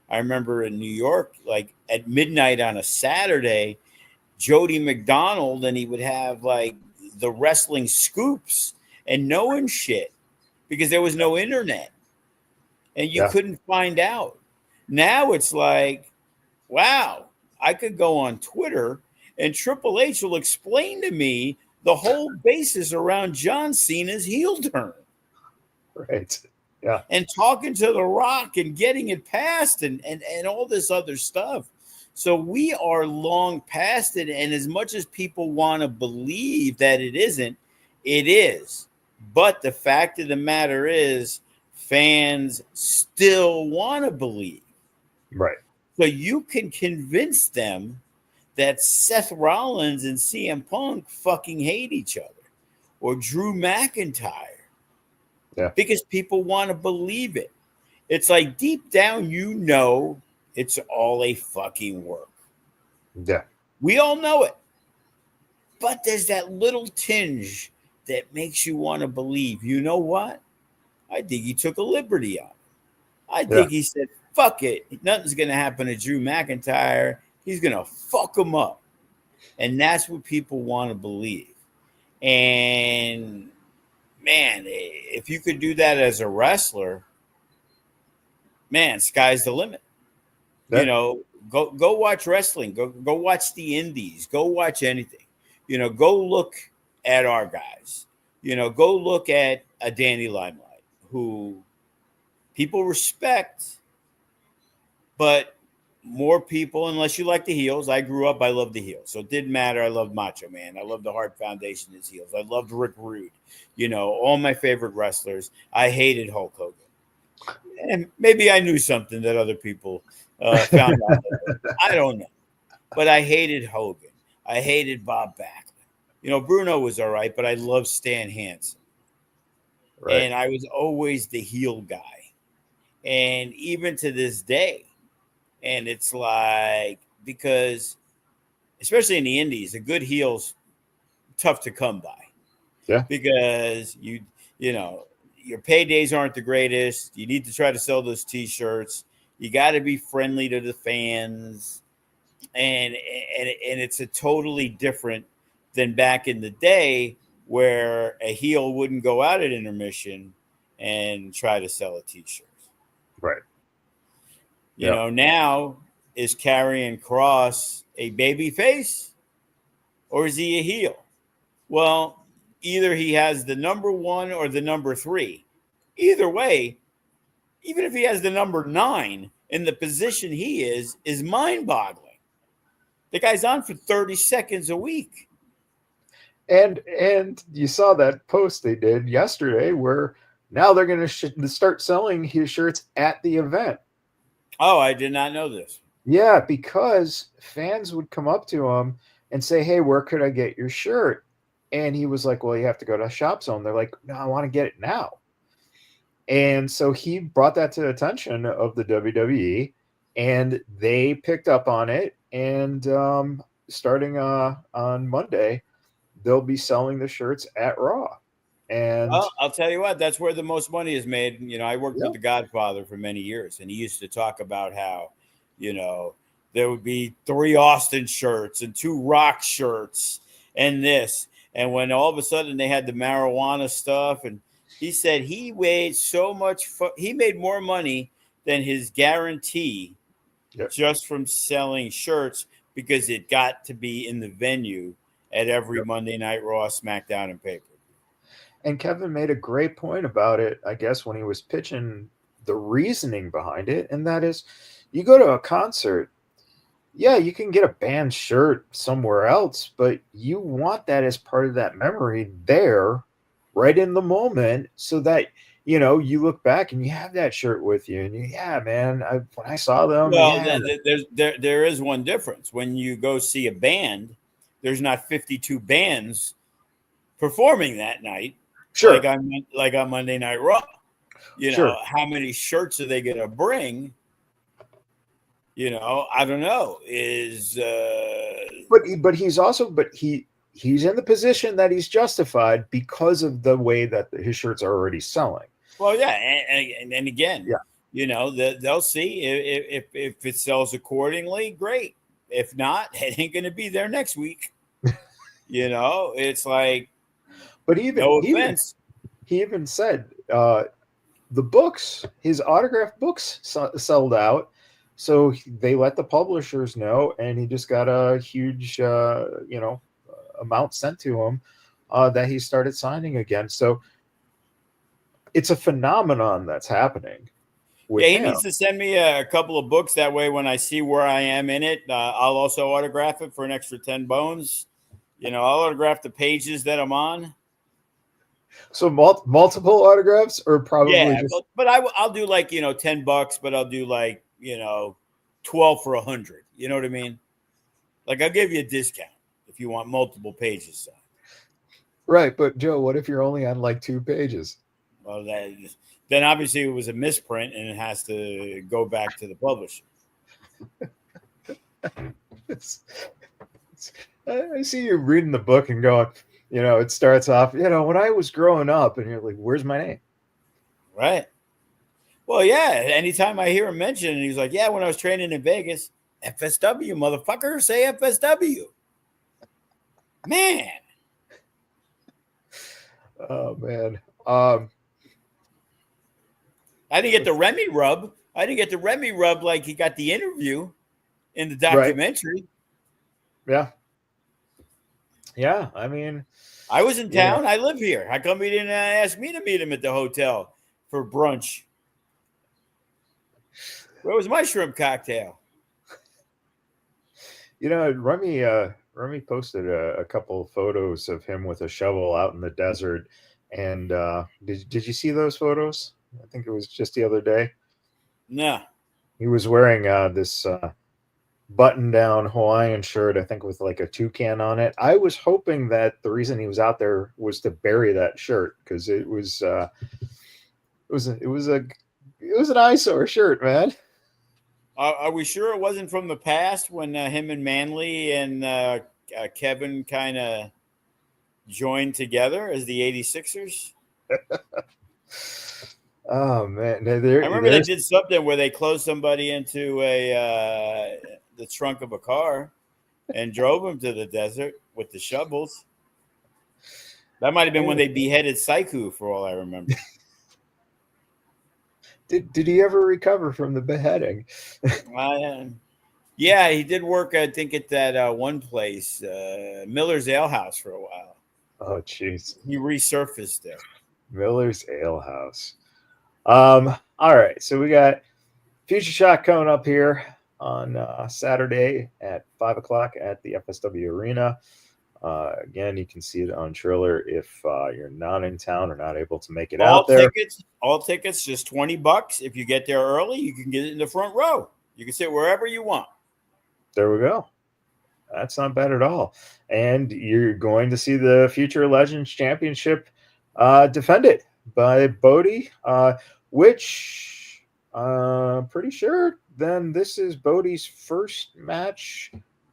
I remember in New York, like at midnight on a Saturday, Jody McDonald, and he would have like the wrestling scoops and knowing shit because there was no internet and you couldn't find out. Now it's like, wow, I could go on Twitter and Triple H will explain to me the whole basis around John Cena's heel turn. Right. Yeah. And talking to The Rock and getting it passed and all this other stuff. So we are long past it. And as much as people want to believe that it isn't, it is. But the fact of the matter is, fans still want to believe. Right. So you can convince them that Seth Rollins and CM Punk fucking hate each other, or Drew McIntyre. Yeah. Because people want to believe it. It's like deep down, it's all a fucking work. Yeah. We all know it. But there's that little tinge that makes you want to believe. You know what? I think he took a liberty on it. I think he said, fuck it. Nothing's going to happen to Drew McIntyre. He's going to fuck him up. And that's what people want to believe. And, man, if you could do that as a wrestler, man, sky's the limit. Yeah. Go watch wrestling. Go watch the indies. Go watch anything. Go look at our guys. Go look at a Danny Limelight, who people respect, but more people, unless you like the heels. I grew up, I loved the heels. So it didn't matter. I loved Macho Man. I loved the Hart Foundation as heels. I loved Rick Rude. All my favorite wrestlers. I hated Hulk Hogan. And maybe I knew something that other people found out. I don't know. But I hated Hogan. I hated Bob Backlund. Bruno was all right, but I loved Stan Hansen. Right. And I was always the heel guy. And even to this day, and it's like, because especially in the indies, a good heel's tough to come by. Yeah. Because your paydays aren't the greatest. You need to try to sell those t-shirts. You got to be friendly to the fans. And it's a totally different than back in the day where a heel wouldn't go out at intermission and try to sell a t-shirt. Right. You know, now is Karrion Kross a baby face or is he a heel? Well, either he has the number 1 or the number 3. Either way, even if he has the number 9 in the position he is mind-boggling. The guy's on for 30 seconds a week. And you saw that post they did yesterday where now they're going to start selling his shirts at the event. Oh, I did not know this. Yeah, because fans would come up to him and say, "Hey, where could I get your shirt?" And he was like, "Well, you have to go to Shop Zone." They're like, "No, I want to get it now." And so he brought that to the attention of the WWE, and they picked up on it. And starting on Monday, they'll be selling the shirts at Raw. And well, I'll tell you what, that's where the most money is made. You know, I worked with the Godfather for many years, and he used to talk about how, you know, there would be 3 Austin shirts and 2 Rock shirts and this. And when all of a sudden they had the marijuana stuff, and he said he weighed so much, he made more money than his guarantee just from selling shirts because it got to be in the venue at every Monday Night Raw, SmackDown, and pay-per-view. And Kevin made a great point about it, I guess, when he was pitching the reasoning behind it. And that is, you go to a concert, yeah, you can get a band shirt somewhere else, but you want that as part of that memory there, right in the moment, so that, you know, you look back and you have that shirt with you. And man, when I saw them. Well, there is one difference. When you go see a band, there's not 52 bands performing that night. Sure. Like on Monday Night Raw. You know, how many shirts are they going to bring? You know, I don't know. But he's in the position that he's justified because of the way that his shirts are already selling. Well, yeah, and again, you know, they'll see if it sells accordingly. Great. If not, it ain't going to be there next week. You know, it's like. But he even said the books, his autographed books sold out. So they let the publishers know, and he just got a huge, amount sent to him that he started signing again. So it's a phenomenon that's happening. He needs to send me a couple of books. That way, when I see where I am in it, I'll also autograph it for an extra 10 bones. You know, I'll autograph the pages that I'm on. So multiple autographs, or probably but I'll do like, you know, $10, but I'll do like, you know, 12 for 100. You know what I mean? Like, I'll give you a discount if you want multiple pages signed. Right, but Joe, what if you're only on like 2 pages? Well, then obviously it was a misprint and it has to go back to the publisher. I see you reading the book and going, you know, it starts off, you know, when I was growing up, and you're like, where's my name? Right. Well, yeah. Anytime I hear him mention it, he's like, yeah, when I was training in Vegas, FSW, motherfucker, say FSW. Man. Oh, man. I didn't get the Remy rub. Like he got the interview in the documentary. Right. Yeah, I mean, I was in town. I live here. How come he didn't ask me to meet him at the hotel for brunch? Where was my shrimp cocktail? You know, Remy posted a couple of photos of him with a shovel out in the desert. And did you see those photos? I think it was just the other day. No. He was wearing this button-down Hawaiian shirt, I think, with like a toucan on it. I was hoping that the reason he was out there was to bury that shirt, because it was an eyesore shirt, man. Are we sure it wasn't from the past when him and Manly and Kevin kind of joined together as the 86ers? Oh man, I remember they did something where they closed somebody into the trunk of a car and drove him to the desert with the shovels. That might have been when they beheaded Saiku, for all I remember. Did he ever recover from the beheading? Uh, yeah, he did work, I think, at that one place, Miller's Ale House, for a while. Oh, jeez. He resurfaced there. Miller's Ale House. All right, so we got Future Shock coming up here on Saturday at 5 o'clock at the FSW Arena. Again, you can see it on Triller if you're not in town or not able to make it out there. All tickets, just $20. If you get there early, you can get it in the front row. You can sit wherever you want. There we go. That's not bad at all. And you're going to see the Future Legends Championship defended by Bodie, which pretty sure then this is Bodie's first match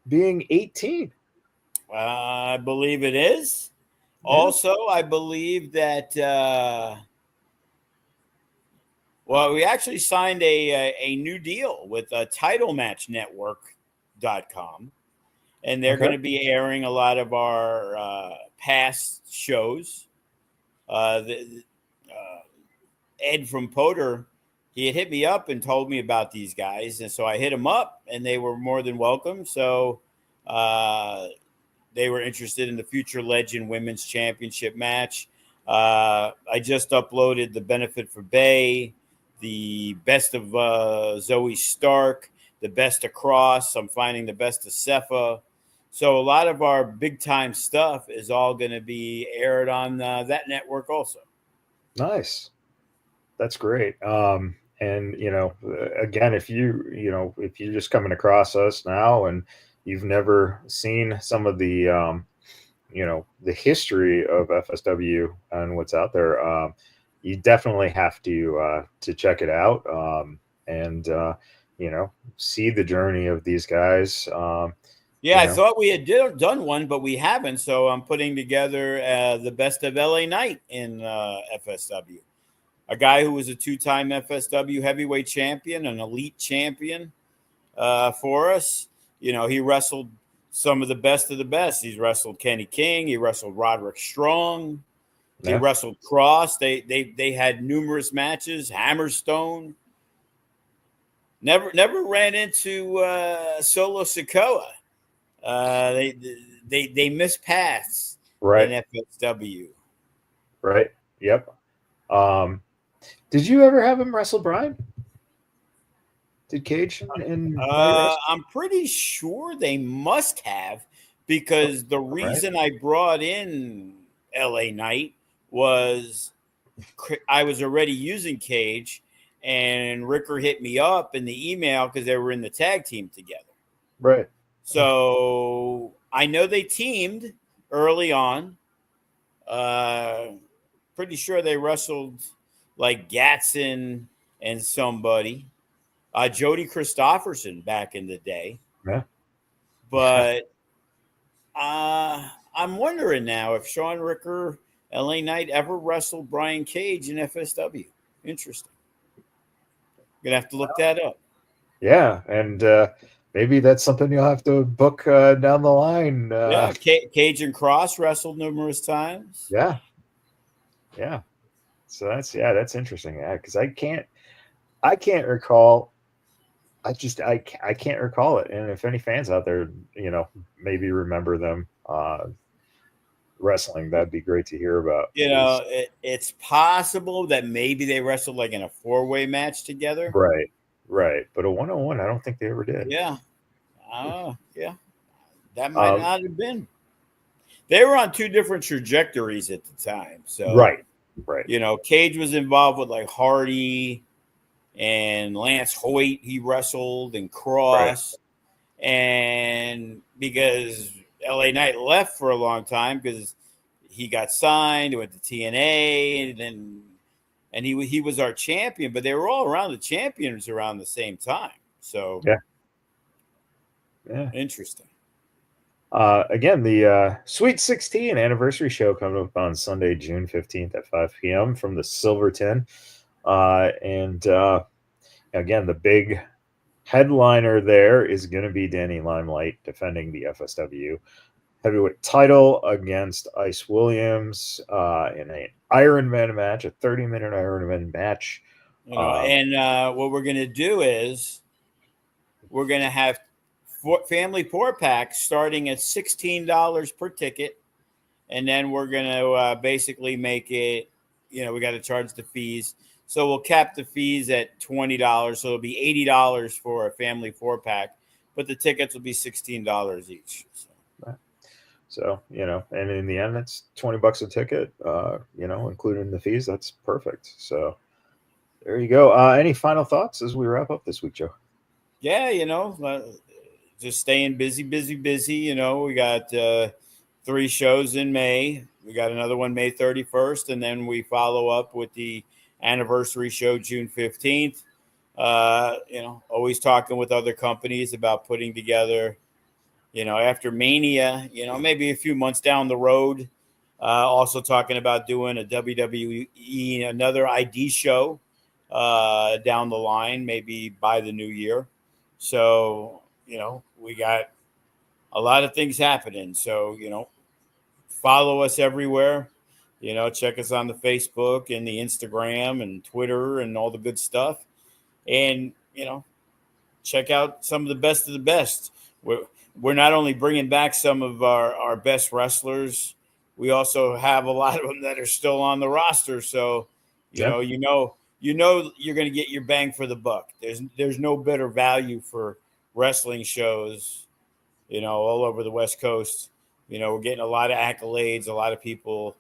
being 18. I believe it is. Yeah. Also, I believe that we actually signed a new deal with TitleMatchNetwork.com, and they're going to be airing a lot of our past shows. Ed from Potter, he had hit me up and told me about these guys, and so I hit them up, and they were more than welcome. So they were interested in the Future Legend Women's Championship match. I just uploaded the Benefit for Bay, the best of Zoe Stark, the best of Cross. I'm finding the best of Cepha. So a lot of our big time stuff is all going to be aired on that network also. Nice. That's great. And again, if you're just coming across us now and you've never seen some of the the history of FSW and what's out there, you definitely have to check it out and see the journey of these guys. I thought we had done one, but we haven't. So I'm putting together the best of LA Knight in FSW. A guy who was a two-time FSW heavyweight champion, an elite champion for us. He wrestled some of the best. He's wrestled Kenny King. He wrestled Roderick Strong. He wrestled Cross. They had numerous matches. Hammerstone. Never ran into Solo Sikoa. They missed paths in FSW. Right. Yep. Did you ever have him wrestle Brian? Did Cage and I'm pretty sure they must have, because the reason I brought in LA Knight was I was already using Cage, and Ricker hit me up in the email because they were in the tag team together. Right. So I know they teamed early on. Pretty sure they wrestled like Gatson and somebody. Jody Christopherson back in the day. Yeah. But I'm wondering now if Sean Ricker, LA Knight ever wrestled Brian Cage in FSW. Interesting. Gonna have to look that up. Yeah, and maybe that's something you'll have to book down the line. Cage and Cross wrestled numerous times. Yeah. So that's interesting. Yeah, because I can't recall. I can't recall it. And if any fans out there, maybe remember them wrestling, that'd be great to hear about. It's possible that maybe they wrestled like in a 4-way match together. Right. But a 1-on-1, I don't think they ever did. Yeah. That might not have been. They were on two different trajectories at the time. So Right. Cage was involved with like Hardy and Lance Hoyt. He wrestled and Cross. Right. And because LA Knight left for a long time because he got signed, went to TNA, and he was our champion, but they were all around the champions around the same time. So yeah. Interesting. Again, the Sweet 16 anniversary show coming up on Sunday, June 15th at 5 p.m. from the Silverton. And again, the big headliner there is going to be Danny Limelight defending the FSW heavyweight title against Ice Williams in an Ironman match, a 30-minute Ironman match And what we're going to do is we're going to have family 4-packs starting at $16 per ticket. And then we're going to basically make it, we got to charge the fees. So we'll cap the fees at $20. So it'll be $80 for a family 4-pack, but the tickets will be $16 each. So, and in the end, it's $20 a ticket, including the fees. That's perfect. So there you go. Any final thoughts as we wrap up this week, Joe? Yeah, just staying busy. We got 3 shows in May. We got another one May 31st, and then we follow up with the anniversary show June 15th. Always talking with other companies about putting together, after Mania, maybe a few months down the road. Also talking about doing a WWE, another ID show down the line, maybe by the new year. So, we got a lot of things happening. So, follow us everywhere. Check us on the Facebook and the Instagram and Twitter and all the good stuff. And, check out some of the best. We're not only bringing back some of our best wrestlers, we also have a lot of them that are still on the roster. So, you're going to get your bang for the buck. There's no better value for wrestling shows, all over the West Coast. We're getting a lot of accolades, a lot of people,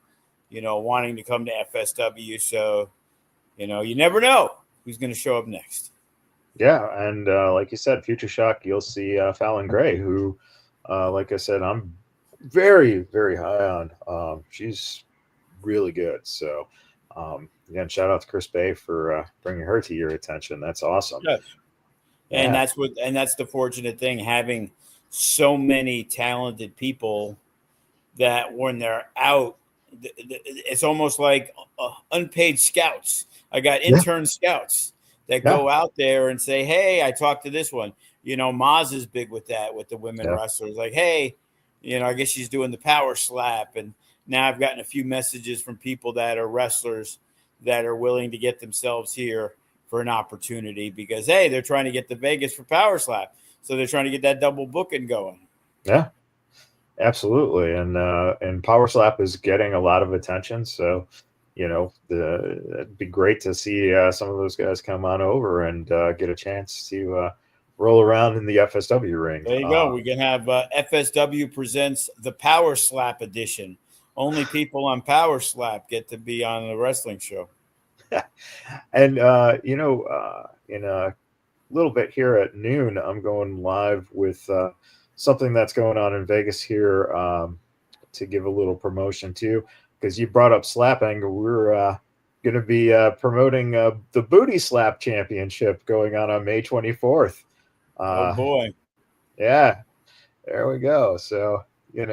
wanting to come to FSW. So, you never know who's going to show up next. Yeah, and like you said, Future Shock, you'll see Fallon Gray, who, like I said, I'm very, very high on. She's really good. So, again, shout out to Chris Bay for bringing her to your attention. That's awesome. Yes. And that's the fortunate thing, having so many talented people that when they're out, it's almost like unpaid scouts. I got intern scouts that go out there and say, hey, I talked to this one. Maz is big with that, with the women wrestlers. Like, hey, I guess she's doing the power slap. And now I've gotten a few messages from people that are wrestlers that are willing to get themselves here for an opportunity because, hey, they're trying to get to Vegas for power slap. So they're trying to get that double booking going. Yeah, absolutely. And power slap is getting a lot of attention. So, it'd be great to see some of those guys come on over and get a chance to roll around in the FSW ring. There you go. We can have FSW presents the Power Slap edition. Only people on Power Slap get to be on the wrestling show. And, in a little bit here at noon, I'm going live with something that's going on in Vegas here to give a little promotion to. Because you brought up slapping, we're going to be promoting the Booty Slap Championship going on May 24th. Oh, boy. Yeah, there we go. So, you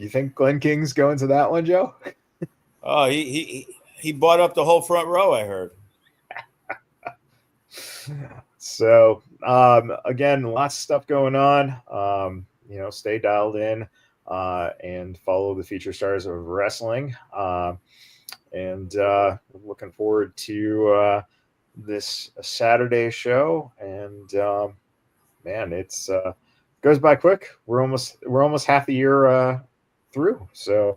think Glenn King's going to that one, Joe? Oh, he bought up the whole front row, I heard. So, again, lots of stuff going on. Stay dialed in. And follow the future stars of wrestling. And looking forward to this Saturday show. And man, it's goes by quick. We're almost half the year through. So,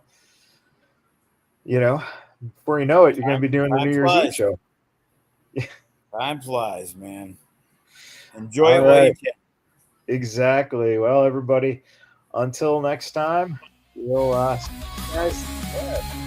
before you know it, you're going to be doing the New Year's Eve show. Time flies, man. Enjoy it while you can. Exactly. Well, everybody. Until next time, we'll see you guys.